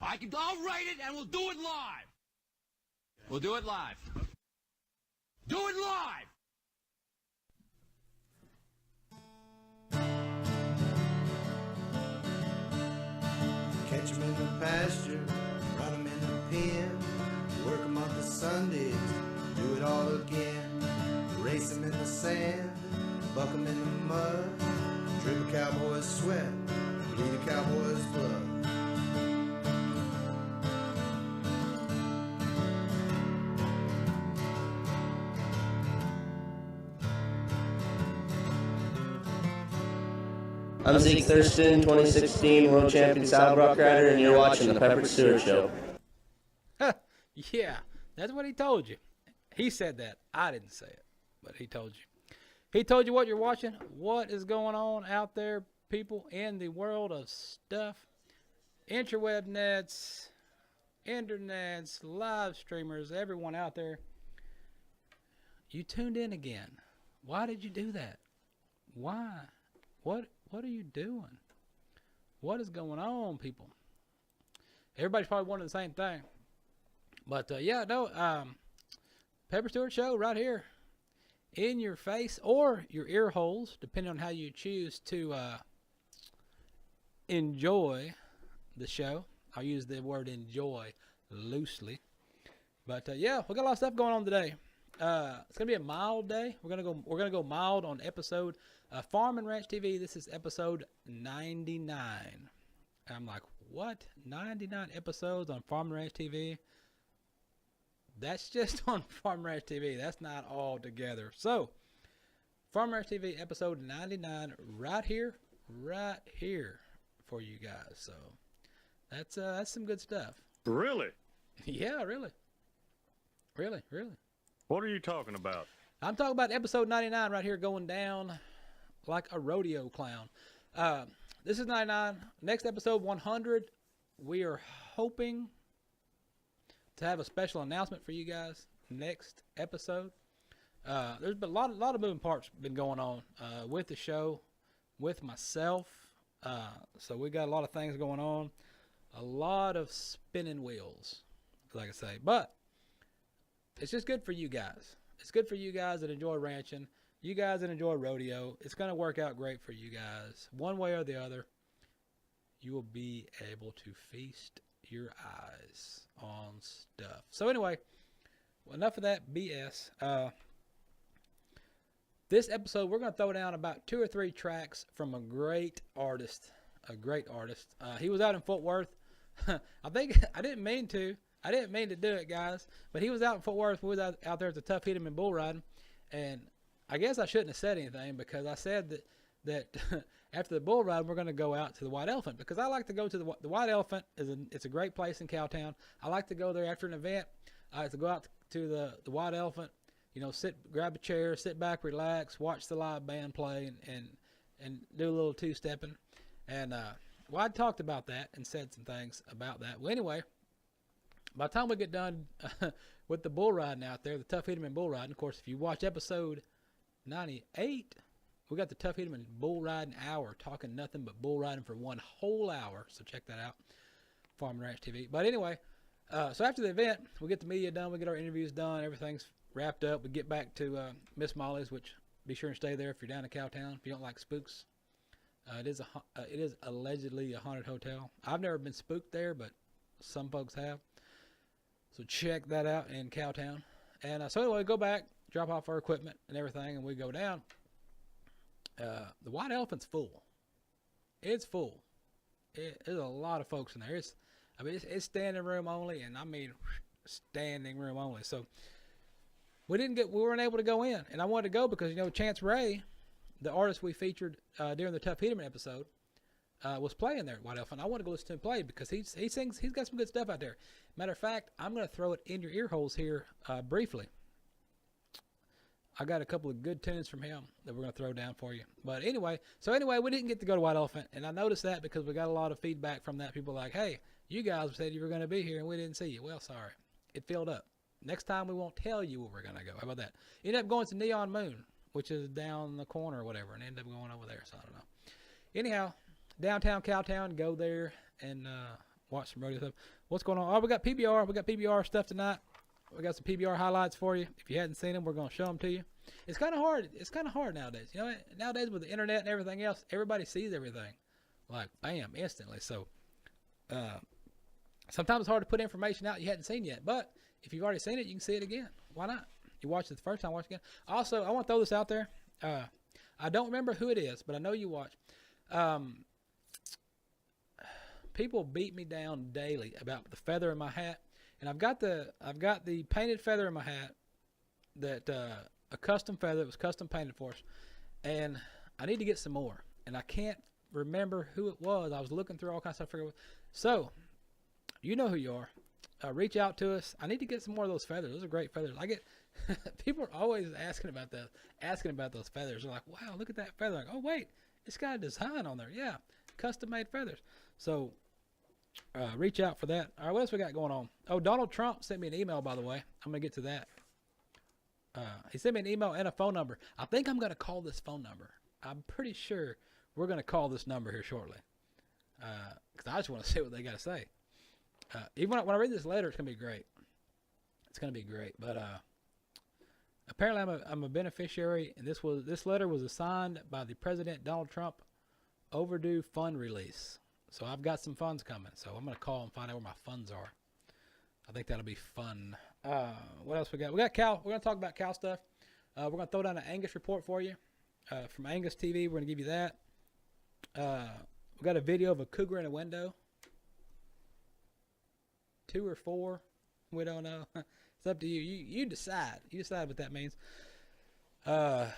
I'll write it, and we'll do it live. We'll do it live. Do it live. Catch 'em in the pasture, run 'em in the pen, work 'em up to Sundays, do it all again. Race 'em in the sand, buck 'em in the mud, drip a cowboy's sweat, bleed a cowboy's blood. I'm Zeke Thurston, 2016 World Champion Saddle Rock Rider, and you're watching the Pepper Stewart Show. Yeah, that's what he told you. He said that. I didn't say it, but he told you. He told you what you're watching, what is going on out there, people, in the world of stuff. Interweb nets, internets, live streamers, everyone out there. You tuned in again. Why did you do that? Why? What are you doing? What is going on, people? Everybody's probably wondering the same thing. But, Pepper Stewart Show right here in your face or your ear holes, depending on how you choose to enjoy the show. I'll use the word enjoy loosely. But, we got a lot of stuff going on today. It's gonna be a mild day. We're gonna go mild on episode Farm and Ranch TV. This is episode 99. I'm like, what? 99 episodes on Farm and Ranch TV? That's just on Farm and Ranch TV. That's not all together. So, Farm and Ranch TV episode 99 right here for you guys. So, that's some good stuff. Really? Yeah, really. Really. What are you talking about? I'm talking about episode 99 right here, going down like a rodeo clown. This is 99. Next episode, 100. We are hoping to have a special announcement for you guys next episode. There's been a lot of moving parts been going on with the show, with myself. So we got a lot of things going on. A lot of spinning wheels, like I say. But it's just good for you guys. It's good for you guys that enjoy ranching. You guys that enjoy rodeo. It's going to work out great for you guys. One way or the other, you will be able to feast your eyes on stuff. So anyway, enough of that BS. This episode, we're going to throw down about 2 or 3 tracks from a great artist. He was out in Fort Worth. I think I didn't mean to do it, guys. But he was out in Fort Worth. We was out there at the Tough Hit'em and Bull Riding. And I guess I shouldn't have said anything because I said that after the bull ride, we're going to go out to the White Elephant because I like to go to the White Elephant. It's a great place in Cowtown. I like to go there after an event. I like to go out to the White Elephant, grab a chair, sit back, relax, watch the live band play, and do a little two-stepping. And I talked about that and said some things about that. Well, anyway, by the time we get done with the bull riding out there, the Tough Hit'em and Bull Riding, of course, if you watch episode 98, we got the Tough Hit'em and Bull Riding hour, talking nothing but bull riding for 1 whole hour. So check that out, Farm and Ranch TV. But anyway, so after the event, we get the media done, we get our interviews done, everything's wrapped up. We get back to Miss Molly's, which be sure and stay there if you're down in Cowtown, if you don't like spooks. It is allegedly a haunted hotel. I've never been spooked there, but some folks have. So check that out in Cowtown. And so anyway, we go back, drop off our equipment and everything, and we go down. The White Elephant's full. It's full. There's a lot of folks in there. It's standing room only, and I mean standing room only. So we weren't able to go in, and I wanted to go because Chance Ray, the artist we featured during the Tough Hit'em episode, was playing there at White Elephant. I want to go listen to him play because he sings. He's got some good stuff out there. Matter of fact, I'm going to throw it in your ear holes here briefly. I got a couple of good tunes from him that we're going to throw down for you. But anyway, we didn't get to go to White Elephant, and I noticed that because we got a lot of feedback from that. People like, hey, you guys said you were going to be here, and we didn't see you. Well, sorry. It filled up. Next time, we won't tell you where we're going to go. How about that? Ended up going to Neon Moon, which is down the corner or whatever, and ended up going over there, so I don't know. Anyhow, downtown Cowtown, go there and watch some rodeo stuff. what's going on? Oh, we got PBR. We got PBR stuff tonight. We got some PBR highlights for you. If you hadn't seen them, we're going to show them to you. It's kind of hard. It's kind of hard nowadays. You know, nowadays with the internet and everything else, everybody sees everything. Like, bam, instantly. So, sometimes it's hard to put information out you hadn't seen yet. But if you've already seen it, you can see it again. Why not? You watched it the first time, watch it again. Also, I want to throw this out there. I don't remember who it is, but I know you watch. People beat me down daily about the feather in my hat, and I've got the painted feather in my hat that a custom feather that was custom painted for us, and I need to get some more, and I can't remember who it was. I was looking through all kinds of stuff. So, you know who you are. Reach out to us. I need to get some more of those feathers. Those are great feathers. I get people are always asking about those feathers. They're like, wow, look at that feather. Like, oh wait, it's got a design on there. Yeah, custom made feathers. So reach out for that. All right, what else we got going on? Oh, Donald Trump sent me an email, by the way. I'm gonna get to that. He sent me an email and a phone number. I think I'm gonna call this phone number. I'm pretty sure we're gonna call this number here shortly. Because I just want to see what they got to say. Even when I read this letter, it's gonna be great. It's gonna be great. But apparently, I'm a beneficiary, and this letter was assigned by the President Donald Trump overdue fund release. So I've got some funds coming. So I'm gonna call and find out where my funds are. I think that'll be fun. What else we got? We got cow. We're gonna talk about cow stuff. We're gonna throw down an Angus report for you from Angus TV. We're gonna give you that. We got a video of a cougar in a window. 2 or 4, we don't know. It's up to you. You decide. You decide what that means. A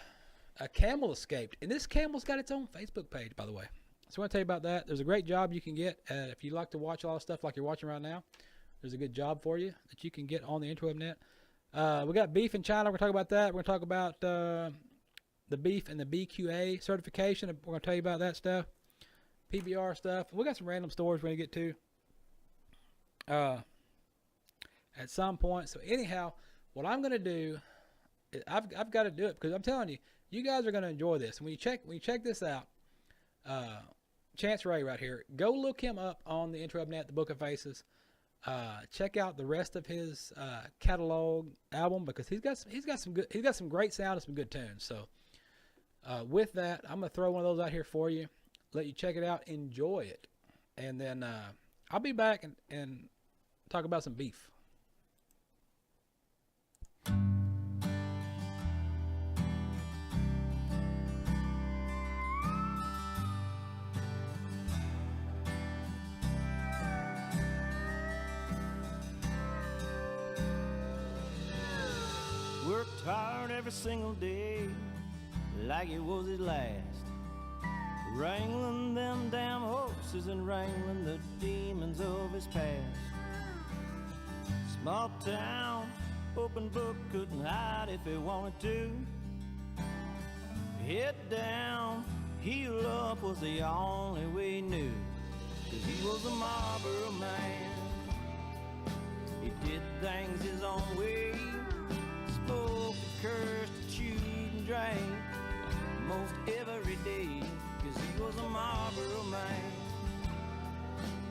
camel escaped, and this camel's got its own Facebook page, by the way. So I want to tell you about that. There's a great job you can get if you like to watch a lot of stuff like you're watching right now. There's a good job for you that you can get on the interwebnet. We got beef in China. We're going to talk about that. We're going to talk about the beef and the BQA certification. We're going to tell you about that stuff. PBR stuff. We got some random stories we're going to get to. At some point. So anyhow, what I'm going to do, I've got to do it because I'm telling you, you guys are going to enjoy this. And when you check this out, Chance Ray right here, go look him up on the Interwebnet, the Book of Faces. Check out the rest of his catalog album because he's got some great sound and some good tunes. So with that, I'm going to throw one of those out here for you. Let you check it out, enjoy it, and then I'll be back and talk about some beef. Worked hard every single day like it was his last, wrangling them damn horses and wrangling the demons of his past. Small town, open book, couldn't hide if he wanted to. Head down, heel up was the only way he knew, 'cause he was a Marlboro man. He did things his own way, spoke, cursed, chewed and drank most every day, 'cause he was a Marlboro man.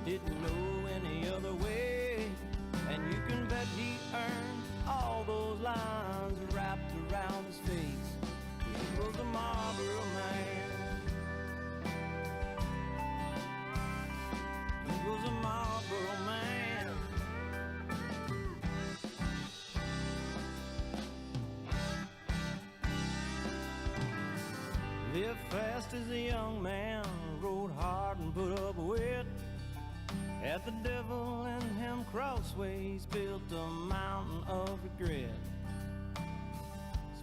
Didn't know any other way, and you can bet he earned all those lines wrapped around his face. He was a Marlboro man. He was a Marlboro man. Lived fast as a young man, rode hard and put up with it. At the devil and him crossways, built a mountain of regret.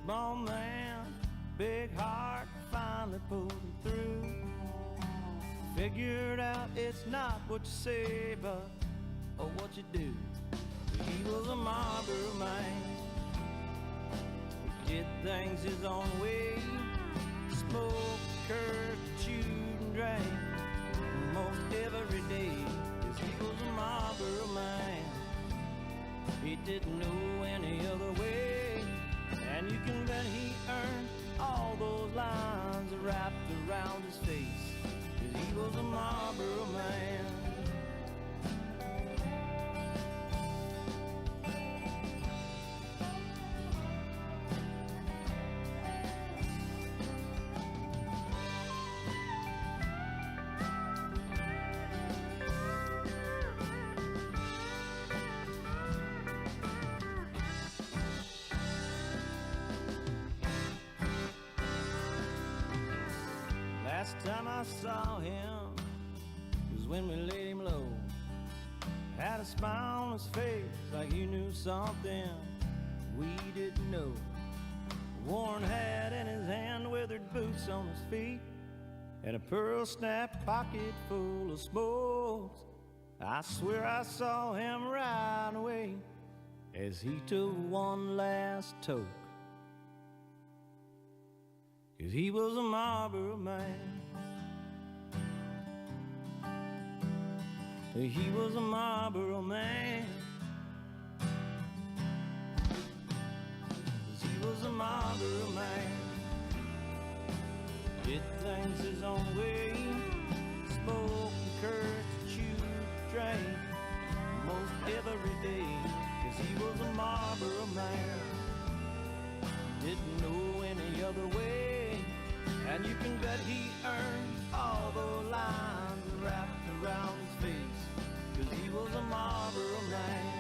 Small man, big heart, finally pulled him through. Figured out it's not what you say, but what you do. He was a Marlboro man. He did things his own way, smoked, cursed, chewed and drank most every day. He was a Marlboro man. He didn't know any other way, and you can bet he earned all those lines wrapped around his face, 'cause he was a Marlboro man. time I saw him was when we laid him low. Had a smile on his face like he knew something we didn't know. Worn hat in his hand, weathered boots on his feet, and a pearl snap pocket full of smokes. I swear I saw him ride away as he took one last toke. 'Cause he was a Marlboro man. He was a Marlboro man. 'Cause he was a Marlboro man. Did things his own way. Smoked and cursed, chewed, drank most every day. 'Cause he was a Marlboro man. Didn't know any other way. And you can bet he earned all the lines wrapped around his face. 'Cause he was a Marlboro man.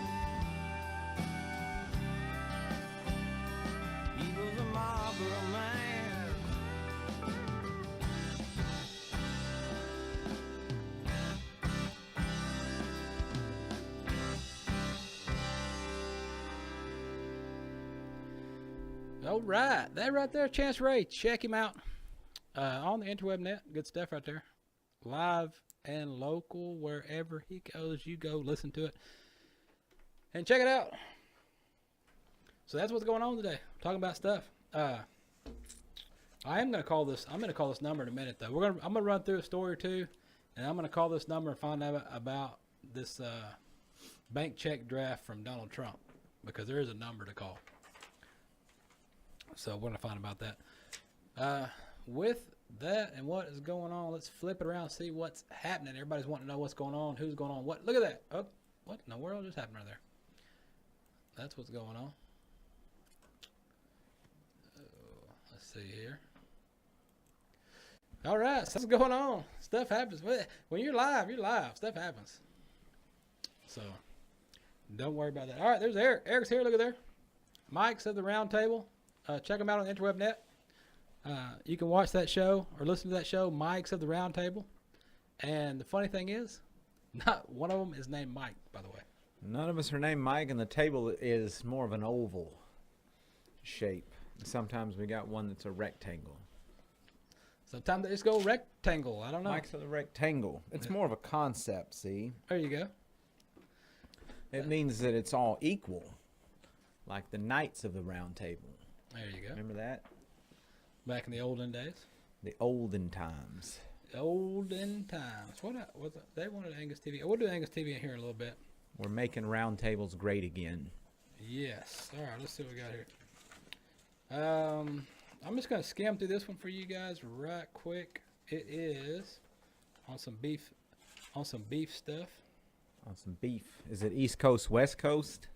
He was a Marlboro man. All right, that right there, Chance Ray. Check him out on the interweb net. Good stuff right there. Live and local, wherever he goes, you go listen to it and check it out. So that's what's going on today. Talking about stuff. I am gonna call this. I'm gonna call this number in a minute though. I'm gonna run through a story or two, and I'm gonna call this number and find out about this bank check draft from Donald Trump, because there is a number to call. So we're going to find about that. With that and what is going on, let's flip it around and see what's happening. Everybody's wanting to know what's going on, who's going on, what. Look at that. Oh, what in the world just happened right there? That's what's going on. Let's see here. All right, so what's going on? Stuff happens. When you're live, you're live. Stuff happens. So don't worry about that. All right, there's Eric. Eric's here. Look at there. Mike's at the round table. Check them out on the interweb net. You can watch that show or listen to that show, Mike's of the Round Table. And the funny thing is, not one of them is named Mike, by the way. None of us are named Mike, and the table is more of an oval shape. Sometimes we got one that's a rectangle. Sometimes they just go rectangle. I don't know. Mike's of the rectangle. It's more of a concept, see? There you go. It means that it's all equal, like the Knights of the Round Table. There you go. Remember that? Back in the olden days. The olden times. Olden times. They wanted Angus TV. We'll do Angus TV in here in a little bit. We're making round tables great again. Yes. All right, let's see what we got here. I'm just going to skim through this one for you guys right quick. It is on some beef stuff. On some beef. Is it East Coast, West Coast?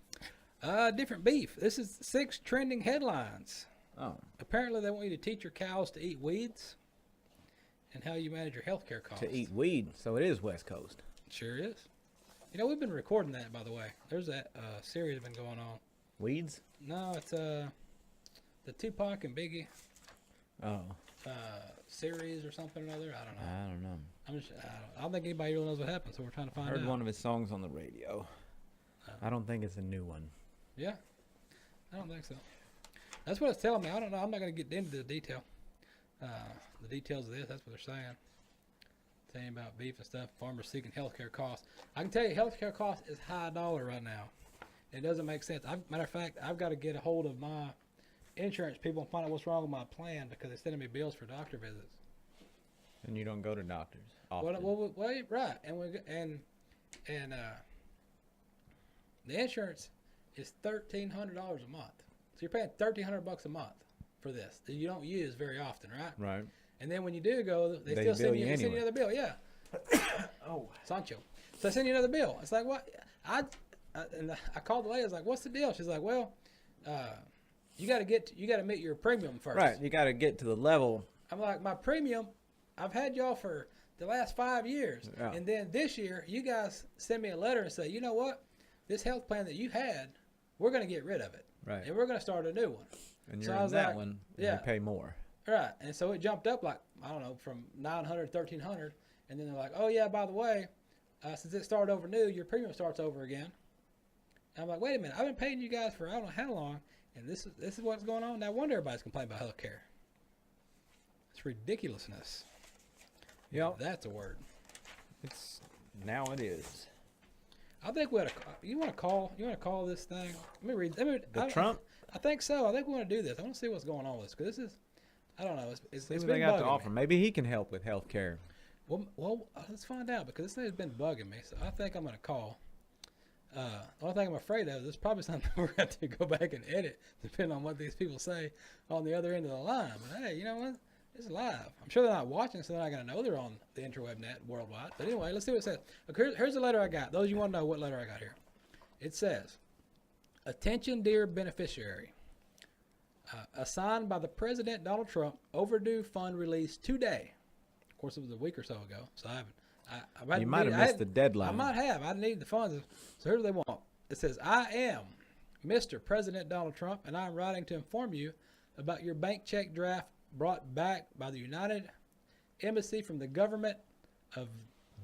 Different beef. This is 6 trending headlines. Oh. Apparently, they want you to teach your cows to eat weeds and how you manage your healthcare costs. To eat weed, so it is West Coast. Sure is. You know, we've been recording that, by the way. There's that series been going on. Weeds? No, it's the Tupac and Biggie series or something or other. I don't know. I don't think anybody really knows what happened, so we're trying to find out. I heard one of his songs on the radio. I don't think it's a new one. Yeah, I don't think so. That's what it's telling me. I don't know. I'm not going to get into the details of this. That's what they're saying. Saying about beef and stuff. Farmers seeking healthcare costs. I can tell you, healthcare costs is high dollar right now. It doesn't make sense. Matter of fact, I've got to get a hold of my insurance people and find out what's wrong with my plan because they're sending me bills for doctor visits. And you don't go to doctors often. Well, right. And the insurance is $1,300 a month. So you're paying $1,300 a month for this that you don't use very often, right? Right. And then when you do go, they still bill send you you anyway. another bill. Yeah. Oh. Sancho. So I send you another bill. It's like, what? I called the lady. I was like, what's the deal? She's like, well, you got to meet your premium first. Right. You got to get to the level. I'm like, my premium, I've had y'all for the last 5 years. Yeah. And then this year, you guys send me a letter and say, you know what? This health plan that you had, we're going to get rid of it. Right. And we're going to start a new one. And So you're I in was that like, one, and yeah. you pay more. Right, and so it jumped up like, I don't know, from 900, 1,300, and then they're like, oh yeah, by the way, since it started over new, your premium starts over again. And I'm like, wait a minute, I've been paying you guys for I don't know how long, and this is what's going on? No wonder everybody's complaining about health care. It's ridiculousness. Yep. That's a word. It's now it is. I think we ought to. You want to call this thing? Let me read. Trump? I think so. I think we want to do this. I want to see what's going on with this because this is. I don't know. It's See what been they got bugging to offer. me. Maybe he can help with health care. Well, let's find out because this thing has been bugging me. So I think I'm going to call. The only thing I'm afraid of is probably something we're going to have to go back and edit, depending on what these people say on the other end of the line. But hey, you know what? It's live. I'm sure they're not watching, so they're not going to know they're on the interweb net worldwide. But anyway, let's see what it says. Okay, here's the letter I got. Those of you want to know what letter I got here. It says, "Attention, dear beneficiary. Assigned by the President Donald Trump, overdue fund released today." Of course, it was a week or so ago, so I haven't. You might have missed the deadline. I might have. I need the funds. So here's what they want. It says, "I am Mr. President Donald Trump, and I am writing to inform you about your bank check draft brought back by the United Embassy from the government of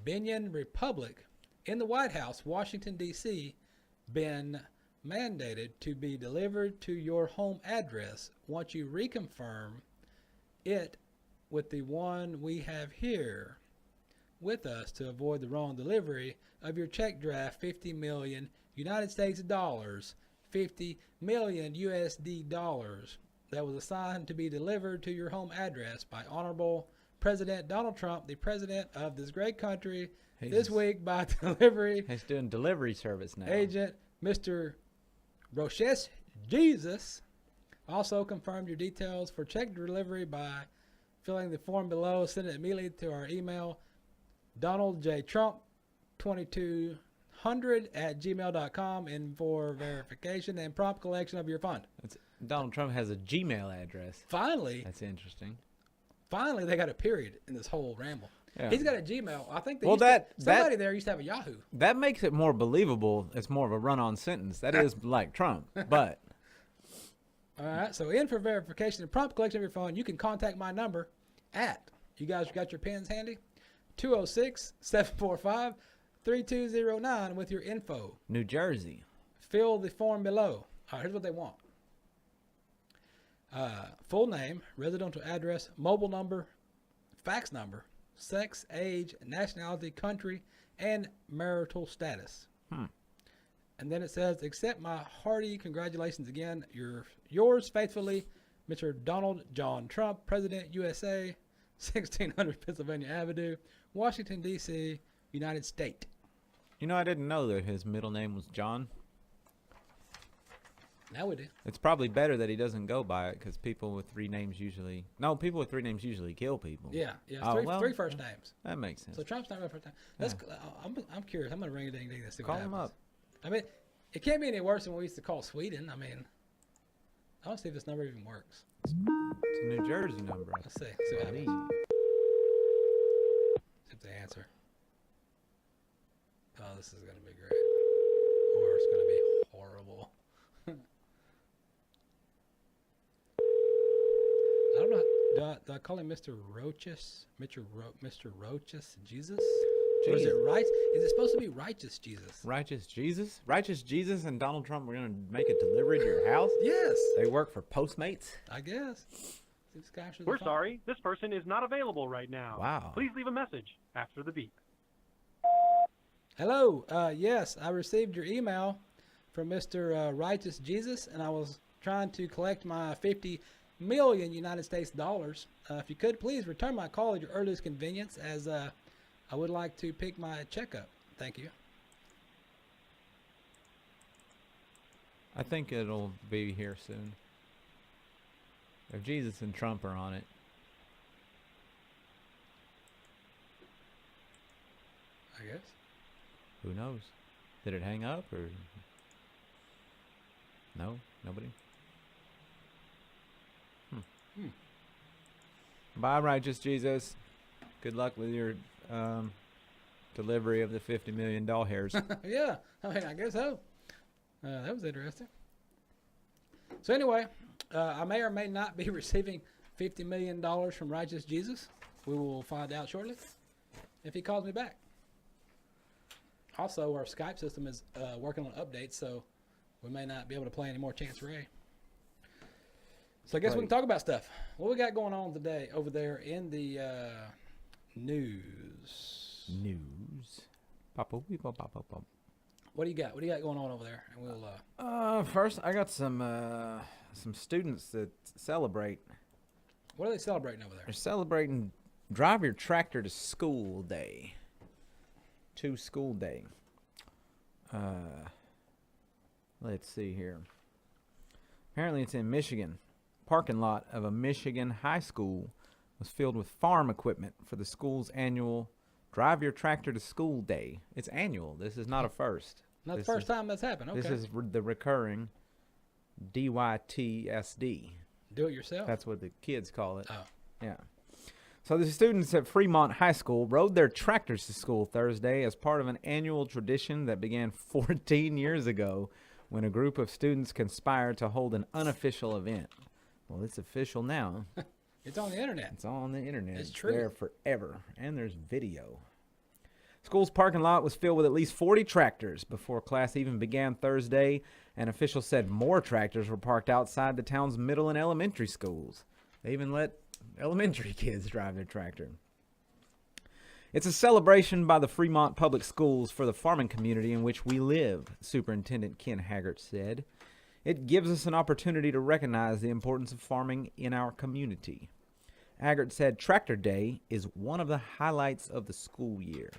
Benin Republic in the White House, Washington, D.C., been mandated to be delivered to your home address once you reconfirm it with the one we have here with us to avoid the wrong delivery of your check draft 50 million United States dollars, 50 million USD dollars that was assigned to be delivered to your home address by Honorable President Donald Trump, the president of this great country, this week by delivery He's doing delivery service now. agent Mr. Roches Jesus. Also confirmed your details for check delivery by filling the form below. Send it immediately to our email, Donald J. Trump 2200@gmail.com, and for verification and prompt collection of your fund. Donald Trump has a Gmail address. Finally, That's interesting. they got a period in this whole ramble. Yeah. He's got a Gmail. I think Well, somebody there used to have a Yahoo. That makes it more believable. It's more of a run-on sentence. That is like Trump, but All right, so in for verification and prompt collection of your phone, you can contact my number at, you guys got your pens handy? 206-745-3209 with your info. New Jersey. Fill the form below. All right, here's what they want. Full name, residential address, mobile number, fax number, sex, age, nationality, country, and marital status. And then it says, accept my hearty congratulations again. Yours faithfully, Mr. Donald John Trump, President, USA, 1600 Pennsylvania Avenue, Washington, D.C., United States. You know, I didn't know that his middle name was John. Now we do. It's probably better that he doesn't go by it because people with three names usually kill people. Yeah. Oh, Three first names. That makes sense. So Trump's not my first name. I'm curious. I'm going to ring a ding ding and see what Call happens. him up. I mean, it can't be any worse than what we used to call Sweden. I mean, I don't see if this number even works. It's a New Jersey number. Let's see. See what happens. See if they answer. Oh, this is going to be great. Or it's going to be horrible. I don't know. Do I call him Mr. Roches? Mr. Roches Jesus? Or is it right? Is it supposed to be righteous Jesus? Righteous Jesus? Righteous Jesus and Donald Trump were going to make a delivery to your house? Yes. They work for Postmates? I guess. This guy should We're sorry, this person is not available right now. Wow. Please leave a message after the beep. Hello. Yes, I received your email from Mr. Righteous Jesus, and I was trying to collect my 50 million United States dollars. If you could, please return my call at your earliest convenience, as I would like to pick my check up. Thank you. I think it'll be here soon. If Jesus and Trump are on it. I guess. Who knows? Did it hang up or no? Nobody? Bye, Righteous Jesus. Good luck with your delivery of the 50 million doll hairs. Yeah, I mean, I guess so. That was interesting. So anyway, I may or may not be receiving $50 million from Righteous Jesus? We will find out shortly if he calls me back. Also, our Skype system is working on updates, so we may not be able to play any more Chance Ray. So I guess we can talk about stuff. What we got going on today over there in the news? Pop. What do you got? What do you got going on over there? And we'll. First, I got some students that celebrate. What are they celebrating over there? They're celebrating Drive Your Tractor to School Day. To School Day. Let's see here. Apparently, it's in Michigan. Parking lot of a Michigan high school was filled with farm equipment for the school's annual Drive Your Tractor to School Day. It's annual. This is not a first. Not the first time that's happened. Okay. This is the recurring DYTSD. Do it yourself. That's what the kids call it. Oh. Yeah. So the students at Fremont High School rode their tractors to school Thursday as part of an annual tradition that began 14 years ago when a group of students conspired to hold an unofficial event. Well, it's official now. It's on the internet. It's on the internet. It's true. There forever. And there's video. School's parking lot was filled with at least 40 tractors before class even began Thursday, and officials said more tractors were parked outside the town's middle and elementary schools. They even let elementary kids drive their tractor. It's a celebration by the Fremont Public Schools for the farming community in which we live, Superintendent Ken Haggart said. It gives us an opportunity to recognize the importance of farming in our community. Haggart said Tractor Day is one of the highlights of the school year.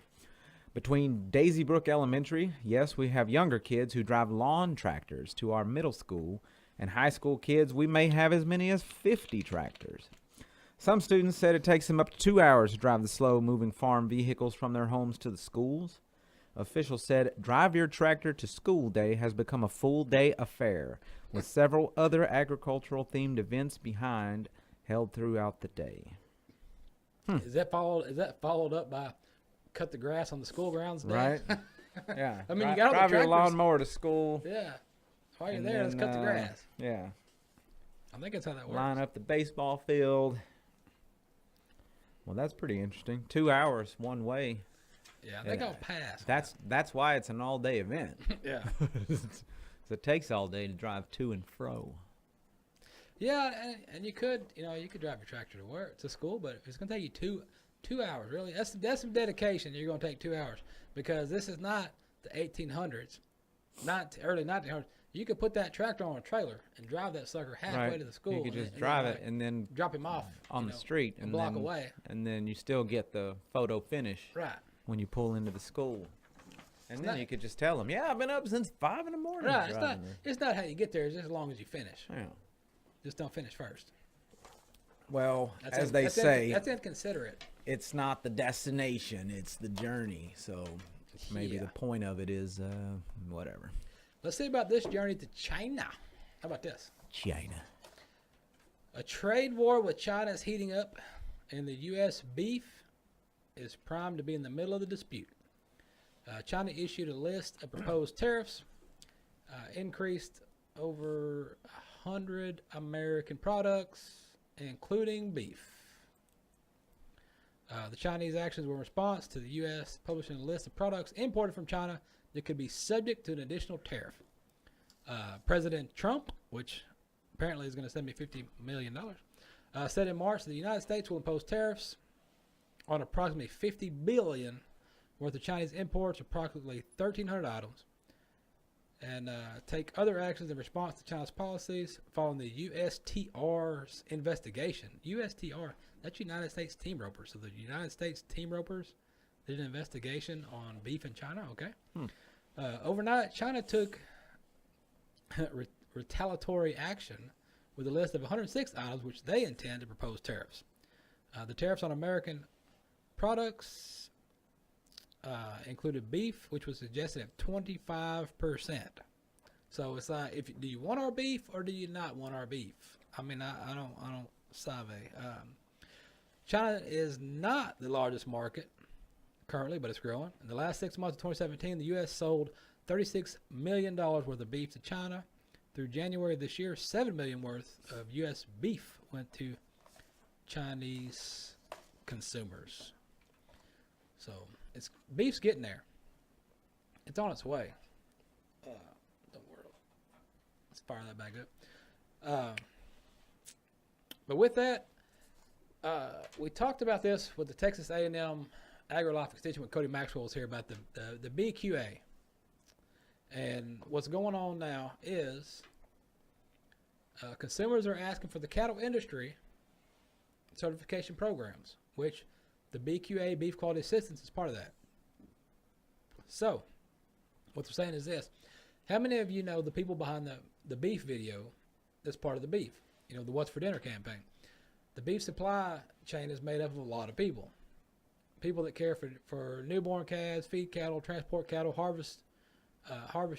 Between Daisy Brook Elementary, yes, we have younger kids who drive lawn tractors, to our middle school, and high school kids, we may have as many as 50 tractors. Some students said it takes them up to 2 hours to drive the slow-moving farm vehicles from their homes to the schools. Officials said Drive Your Tractor to School Day has become a full-day affair, with several other agricultural-themed events behind held throughout the day. Is that followed up by cut the grass on the school grounds day? Right? Yeah. I mean, you got all the drive your tractors. lawnmower to school. Yeah. While you're and there, let's then, cut the grass. Yeah. I think that's how that works. Line up the baseball field. Well, that's pretty interesting. 2 hours one way. Yeah, I think I'll pass. That's why it's an all-day event. Yeah. So it takes all day to drive to and fro. Yeah, and you could drive your tractor to work, to school, but if it's going to take you two hours, really, that's some dedication. You're going to take 2 hours, because this is not the 1800s, not early 1900s. You could put that tractor on a trailer and drive that sucker halfway to the school. You could just drive it and then drop him off on the street and block away. And then you still get the photo finish. Right. When you pull into the school. And then you could just tell them, yeah, I've been up since 5 in the morning. Right. It's not how you get there. It's just as long as you finish. Yeah. Just don't finish first. Well, That's that's inconsiderate. It's not the destination, it's the journey. So maybe the point of it is whatever. Let's see about this journey to China. How about this? China. A trade war with China is heating up, and the U.S. beef is primed to be in the middle of the dispute. China issued a list of proposed tariffs, increased over 100 American products, including beef. The Chinese actions were in response to the U.S. publishing a list of products imported from China that could be subject to an additional tariff. President Trump, which apparently is going to send me $50 million, said in March that the United States will impose tariffs on approximately $50 billion worth of Chinese imports, approximately 1,300 items, and take other actions in response to China's policies following the USTR's investigation. USTR, that's United States Team Ropers. So the United States Team Ropers did an investigation on beef in China. Okay. Overnight, China took retaliatory action with a list of 106 items which they intend to propose tariffs. The tariffs on American products included beef, which was suggested at 25%. So it's like, do you want our beef or do you not want our beef? I mean, I don't save. China is not the largest market currently, but it's growing. In the last 6 months of 2017, the U.S. sold $36 million worth of beef to China. Through January of this year, $7 million worth of U.S. beef went to Chinese consumers. So beef's getting there. It's on its way. Don't worry. Let's fire that back up. But with that, we talked about this with the Texas A&M AgriLife Extension with Cody Maxwell was here about the BQA. And what's going on now is consumers are asking for the cattle industry certification programs, which the BQA, Beef Quality Assistance, is part of that. So, what they're saying is this. How many of you know the people behind the beef video that's part of the beef? You know, the What's for Dinner campaign. The beef supply chain is made up of a lot of people. People that care for newborn calves, feed cattle, transport cattle, harvest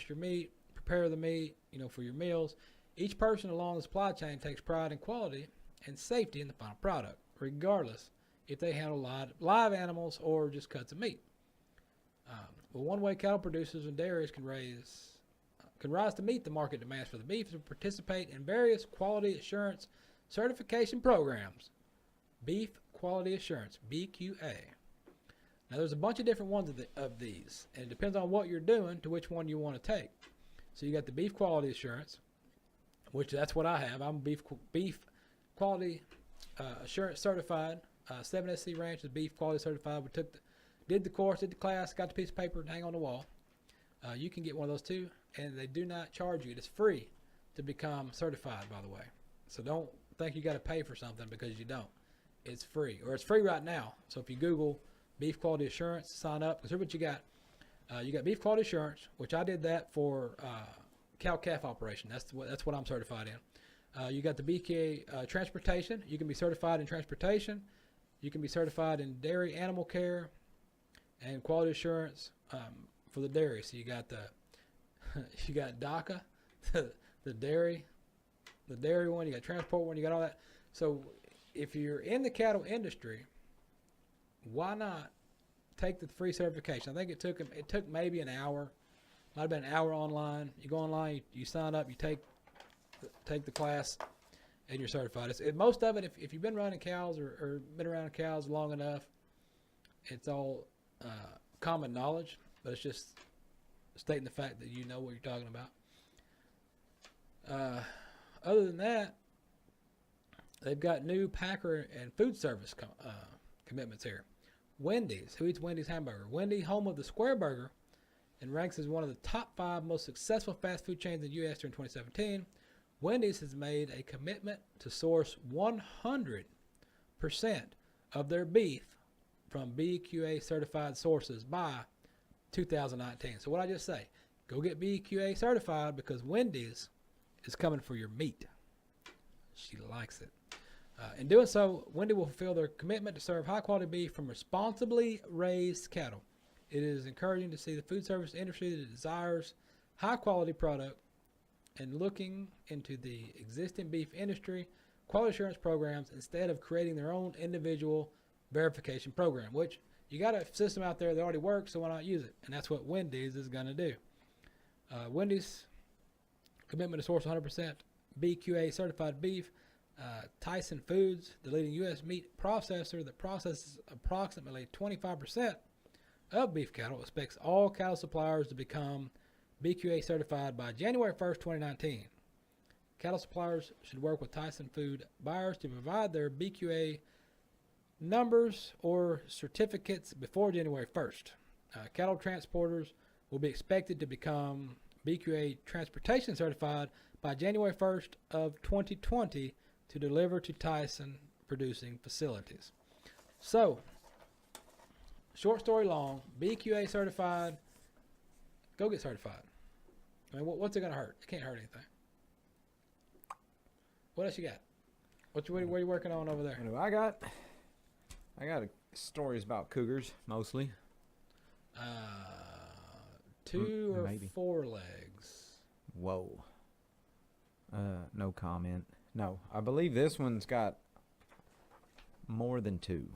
your meat, prepare the meat, you know, for your meals. Each person along the supply chain takes pride in quality and safety in the final product, regardless if they handle live animals or just cuts of meat. Well, one way cattle producers and dairies can rise to meet the market demands for the beef is to participate in various quality assurance certification programs. Beef Quality Assurance, BQA. Now, there's a bunch of different ones of these, and it depends on what you're doing to which one you want to take. So you got the Beef Quality Assurance, which that's what I have. I'm beef quality assurance certified. 7SC Ranch is beef quality certified. We did the course, did the class, got the piece of paper to hang on the wall. You can get one of those too, and they do not charge you. It is free to become certified, by the way. So don't think you got to pay for something because you don't. It's free, or it's free right now. So if you Google Beef Quality Assurance, sign up. Because here's what you got. You got Beef Quality Assurance, which I did that for cow-calf operation. That's what I'm certified in. You got the BK Transportation. You can be certified in transportation. You can be certified in dairy animal care and quality assurance for the dairy. So you got you got DACA, the dairy one. You got transport one. You got all that. So if you're in the cattle industry, why not take the free certification? I think it took maybe an hour. Might have been an hour online. You go online, you sign up, you take the class, and you're certified. Most of it, if you've been running cows or been around cows long enough, it's all common knowledge, but it's just stating the fact that you know what you're talking about. Other than that, they've got new packer and food service commitments here. Wendy's, who eats Wendy's hamburger? Wendy's, home of the Square Burger, and ranks as one of the top 5 most successful fast food chains in the U.S. during 2017. Wendy's has made a commitment to source 100% of their beef from BQA certified sources by 2019. So what I just say, go get BQA certified because Wendy's is coming for your meat. She likes it. In doing so, Wendy will fulfill their commitment to serve high-quality beef from responsibly raised cattle. It is encouraging to see the food service industry that desires high-quality product and looking into the existing beef industry quality assurance programs instead of creating their own individual verification program, which you got a system out there that already works, so why not use it? And that's what Wendy's is going to do. Wendy's commitment to source 100% BQA certified beef. Tyson Foods, the leading U.S. meat processor that processes approximately 25% of beef cattle, expects all cattle suppliers to become BQA certified by January 1st, 2019. Cattle suppliers should work with Tyson Food buyers to provide their BQA numbers or certificates before January 1st. Cattle transporters will be expected to become BQA transportation certified by January 1st of 2020 to deliver to Tyson producing facilities. So, short story long, BQA certified, go get certified. I mean, what's it going to hurt? It can't hurt anything. What else you got? What are you working on over there? What do I got? I got stories about cougars, mostly. 2 or maybe 4 legs. Whoa. No comment. No, I believe this one's got more than 2.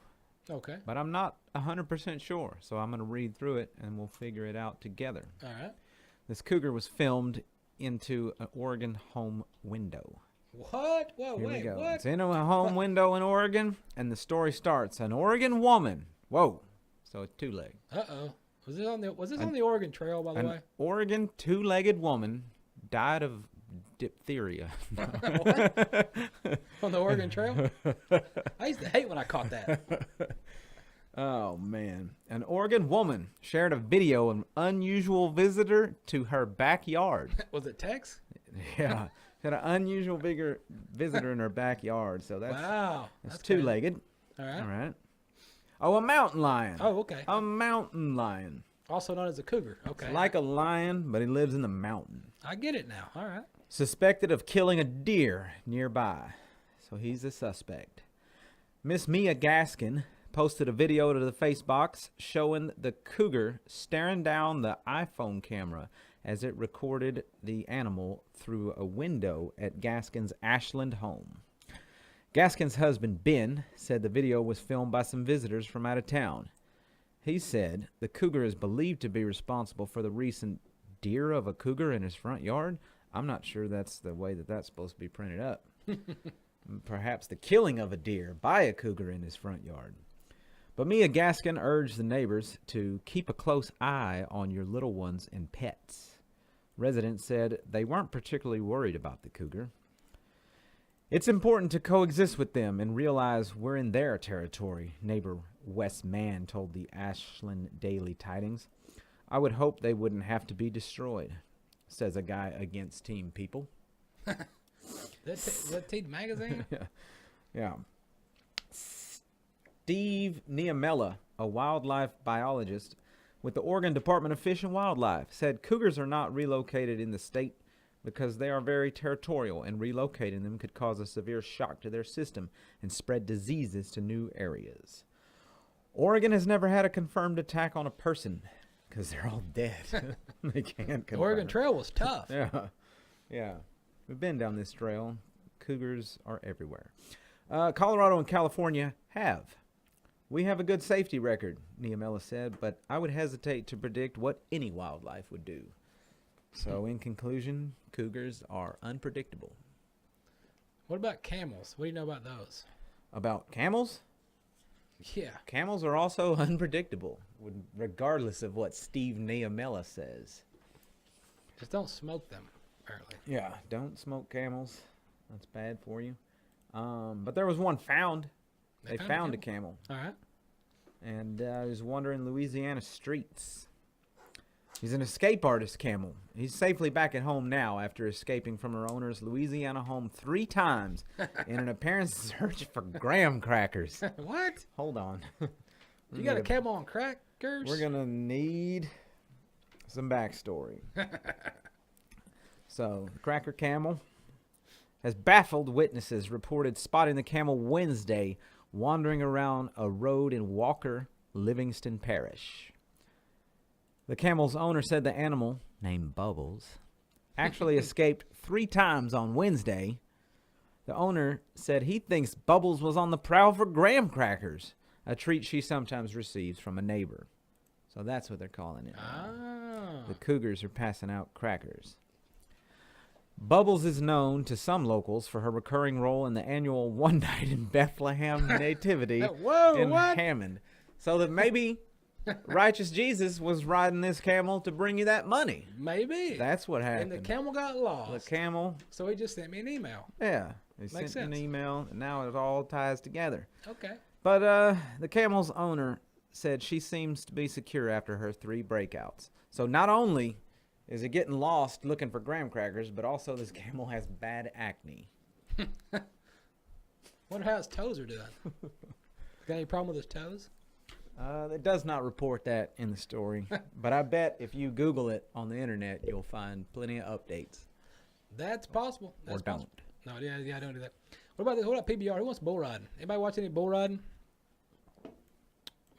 Okay. But I'm not 100% sure, so I'm going to read through it and we'll figure it out together. All right. This cougar was filmed into an Oregon home window. What? Whoa, Here we wait, go. what? It's in a home window in Oregon, and the story starts. An Oregon woman. Whoa. So it's two-legged. Uh-oh. Was this on the Oregon Trail, by the way? An Oregon two-legged woman died of diphtheria. On the Oregon Trail? I used to hate when I caught that. Oh, man. An Oregon woman shared a video of an unusual visitor to her backyard. Was it Tex? Yeah. Had an unusual bigger visitor in her backyard. So that's, Wow. that's two-legged. All right. All right. Oh, a mountain lion. Oh, okay. A mountain lion. Also known as a cougar. Okay. It's like a lion, but he lives in the mountain. I get it now. All right. Suspected of killing a deer nearby. So he's a suspect. Miss Mia Gaskin posted a video to the Facebox showing the cougar staring down the iPhone camera as it recorded the animal through a window at Gaskin's Ashland home. Gaskin's husband, Ben, said the video was filmed by some visitors from out of town. He said the cougar is believed to be responsible for the recent deer of a cougar in his front yard. I'm not sure that's the way that that's supposed to be printed up. Perhaps the killing of a deer by a cougar in his front yard. But Mia Gaskin urged the neighbors to keep a close eye on your little ones and pets. Residents said they weren't particularly worried about the cougar. It's important to coexist with them and realize we're in their territory, neighbor Wes Mann told the Ashland Daily Tidings. I would hope they wouldn't have to be destroyed, says a guy against Team People. That Teed magazine? Yeah. Steve Niamella, a wildlife biologist with the Oregon Department of Fish and Wildlife, said cougars are not relocated in the state because they are very territorial, and relocating them could cause a severe shock to their system and spread diseases to new areas. Oregon has never had a confirmed attack on a person because they're all dead. They can't confirm. The Oregon Trail was tough. Yeah. We've been down this trail. Cougars are everywhere. Colorado and California have. We have a good safety record, Niamella said, but I would hesitate to predict what any wildlife would do. So, in conclusion, cougars are unpredictable. What about camels? What do you know about those? About camels? Yeah. Camels are also unpredictable, regardless of what Steve Niamella says. Just don't smoke them, apparently. Yeah, don't smoke camels. That's bad for you. But there was one found. They found a camel. All right. And I was wandering Louisiana streets. He's an escape artist camel. He's safely back at home now after escaping from her owner's Louisiana home 3 times in an apparent search for graham crackers. What? Hold on. You got a camel on crackers? We're going to need some backstory. So, the cracker camel has baffled witnesses reported spotting the camel Wednesday wandering around a road in Walker, Livingston Parish. The camel's owner said the animal, named Bubbles, actually escaped 3 times on Wednesday. The owner said he thinks Bubbles was on the prowl for graham crackers, a treat she sometimes receives from a neighbor. So that's what they're calling it. Ah. The cougars are passing out crackers. Bubbles is known to some locals for her recurring role in the annual One Night in Bethlehem Nativity in Hammond. So that maybe Righteous Jesus was riding this camel to bring you that money. Maybe. That's what happened. And the camel got lost. The camel. So he just sent me an email. Yeah. He Makes sent sense. an email, and now it all ties together. Okay. But the camel's owner said she seems to be secure after her 3 breakouts. So not only is it getting lost looking for graham crackers, but also this camel has bad acne. Wonder how his toes are doing. Got any problem with his toes? It does not report that in the story, but I bet if you Google it on the internet, you'll find plenty of updates. That's possible. That's Or don't. possible. No, yeah, don't do that. What about this? What about PBR? Who wants bull riding? Anybody watch any bull riding?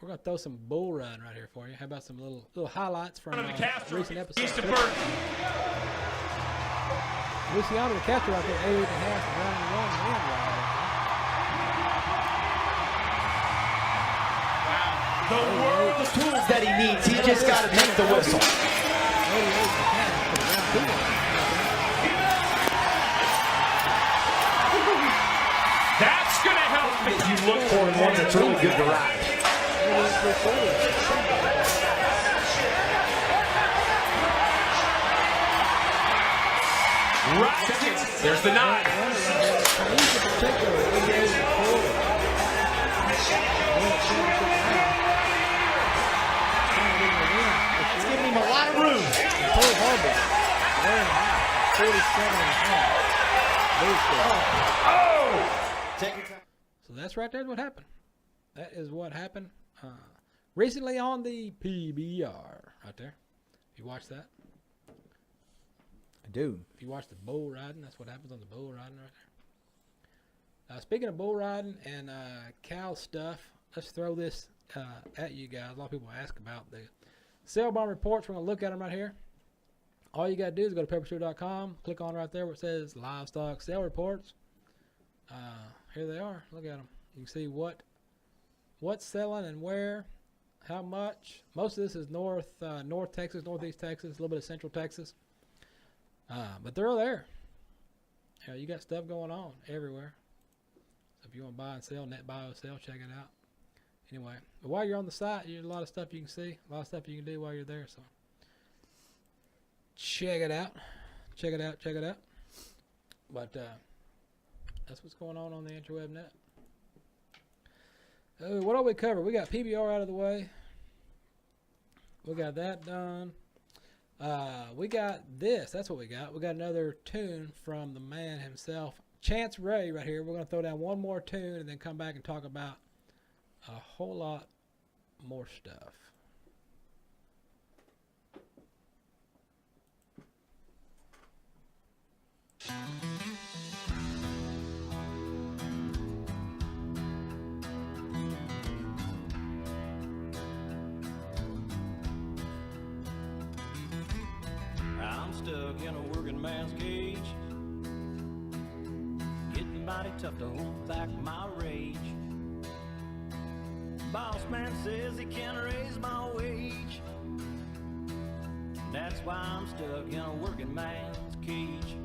We're gonna throw some bull riding right here for you. How about some little highlights from recent episodes? Luciano the Castro out there, 8.5 round 1 win ride. The world of tools that he needs, he just got to take the whistle. look for and one that's really good to ride. Right. There's the 9. It's giving him a lot of room. 47.5. So that's right there what happened. That is what happened recently on the PBR right there. You watch that? I do. If you watch the bull riding, that's what happens on the bull riding right there. Speaking of bull riding and cow stuff, let's throw this at you guys. A lot of people ask about the sale barn reports. We're going to look at them right here. All you got to do is go to pepperstewart.com, click on right there where it says livestock sale reports. Here they are. Look at them. You can see what's selling and where, how much. Most of this is North Texas, Northeast Texas, a little bit of Central Texas. But they're all there. You got stuff going on everywhere. So if you want to buy and sell, net buy or sell, check it out. Anyway, but while you're on the site, there's a lot of stuff you can see, a lot of stuff you can do while you're there. So check it out. Check it out. Check it out. But that's what's going on the interweb net. What do we cover? We got PBR out of the way. We got that done. We got this. That's what we got. We got another tune from the man himself, Chance Ray, right here. We're going to throw down one more tune and then come back and talk about a whole lot more stuff. I'm stuck in a working man's cage, getting mighty tough to hold back my rage. Boss man says he can't raise my wage. That's why I'm stuck in a working man's cage.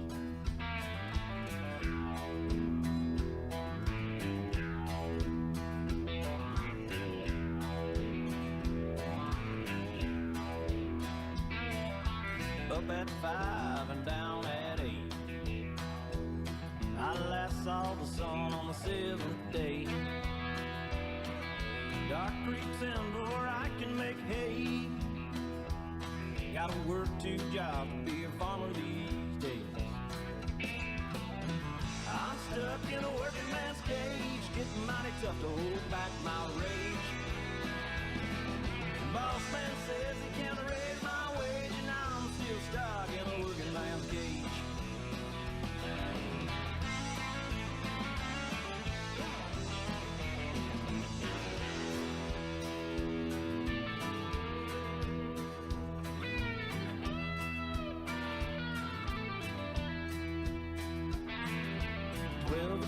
Up at 5 and down at 8. I last saw the sun on the 7th day. Dark creeps in before I can make hay. Gotta work 2 jobs to be a farmer these days. I'm stuck in a working man's cage, getting mighty tough to hold back my rage. Boss man says he can't raise my wage, and I'm still stuck in a working man's cage.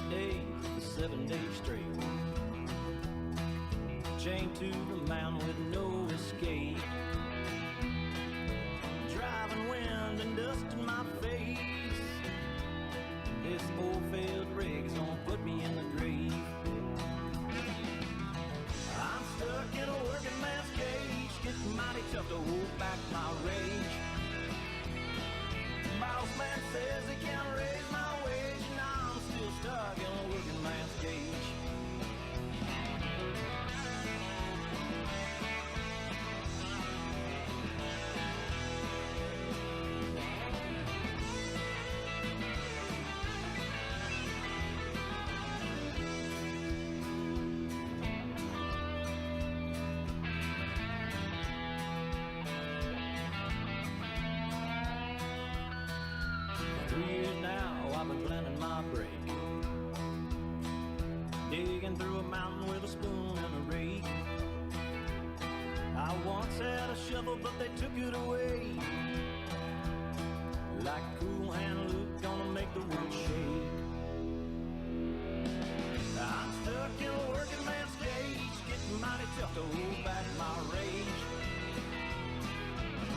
Days, 7 days straight, chained to the mountain with no escape, driving wind and dust in my face. This old failed rig's gonna put me in the grave. I'm stuck in a working man's cage, getting mighty tough to hold back my rage. Boss man says he can't raise my wage, and I'm still stuck in a working man's cage. For 3 years now, I've been planning my break, digging through a mountain with a spoon and a rake. I once had a shovel, but they took it away. Like Cool Hand Luke, gonna make the world shake. I'm stuck in a working man's cage, getting mighty tough to hold back my rage.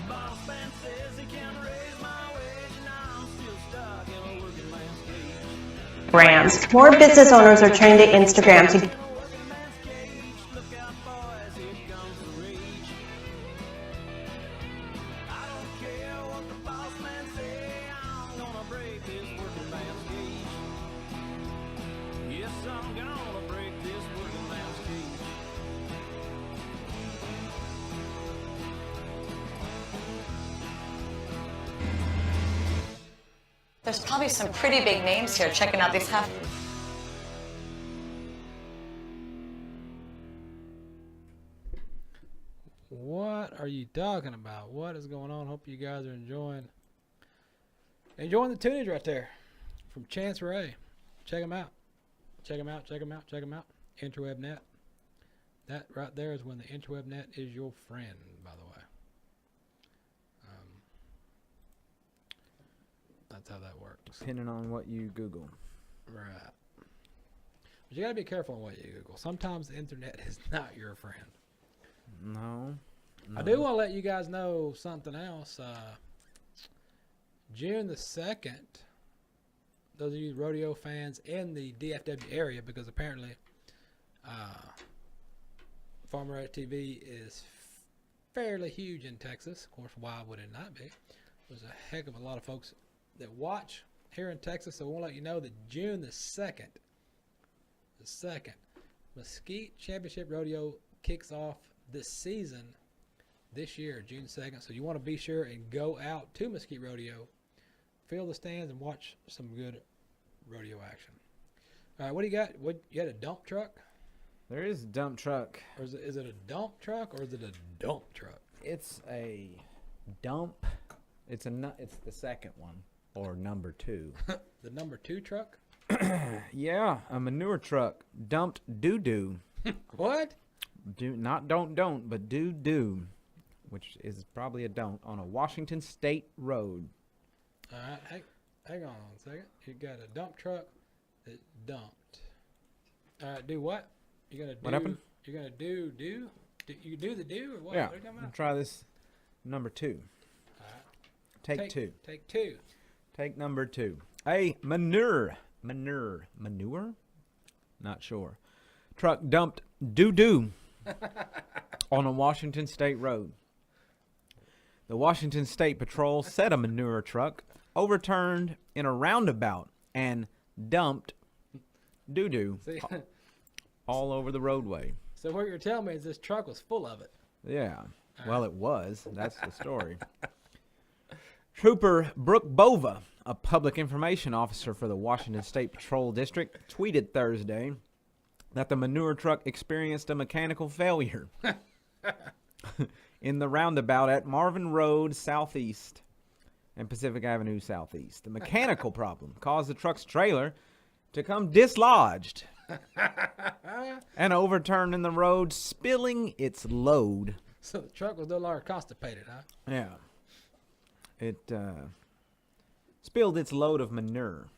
Boss man says he can't raise my wage, and I'm still stuck in a working man's cage. Brands. More business owners are turning to Instagram to There's probably some pretty big names here checking out these half. What are you talking about? What is going on? Hope you guys are enjoying the tunage right there from Chance Ray. Check them out. Check them out. Check them out. Check them out. InterwebNet. That right there is when the InterwebNet is your friend, by the way. That's how that works. Depending on what you Google. Right. But you got to be careful on what you Google. Sometimes the internet is not your friend. No. I do want to let you guys know something else. June the 2nd, those of you rodeo fans in the DFW area, because apparently Farmer Ed TV is fairly huge in Texas. Of course, why would it not be? There's a heck of a lot of folks that watch here in Texas, so I want to let you know that June the 2nd, Mesquite Championship Rodeo kicks off this season this year, June 2nd. So you want to be sure and go out to Mesquite Rodeo, fill the stands, and watch some good rodeo action. All right, what do you got? What you got? A dump truck? There is a dump truck. Or is it a dump truck or is it a dump truck? It's a dump. It's the second one, or number 2. The number 2 truck? Yeah, a manure truck dumped doo-doo. What? Don't, but do, which is probably a don't, on a Washington State road. All right, hang on a second. You got a dump truck that dumped. All right, do what? You gonna do? What happened? You're gonna do? You do the do or what? Yeah, What are you talking about? try this number 2. All right. Take 2. Take 2. Take number 2. A manure. Not sure. Truck dumped doo-doo on a Washington State road. The Washington State Patrol said a manure truck overturned in a roundabout and dumped doo-doo See, all over the roadway. so what you're telling me is this truck was full of it. Yeah. Well, it was. That's the story. Trooper Brooke Bova, a public information officer for the Washington State Patrol District, tweeted Thursday that the manure truck experienced a mechanical failure in the roundabout at Marvin Road Southeast and Pacific Avenue Southeast. The mechanical problem caused the truck's trailer to come dislodged and overturned in the road, spilling its load. So the truck was no longer constipated, huh? Yeah. It spilled its load of manure.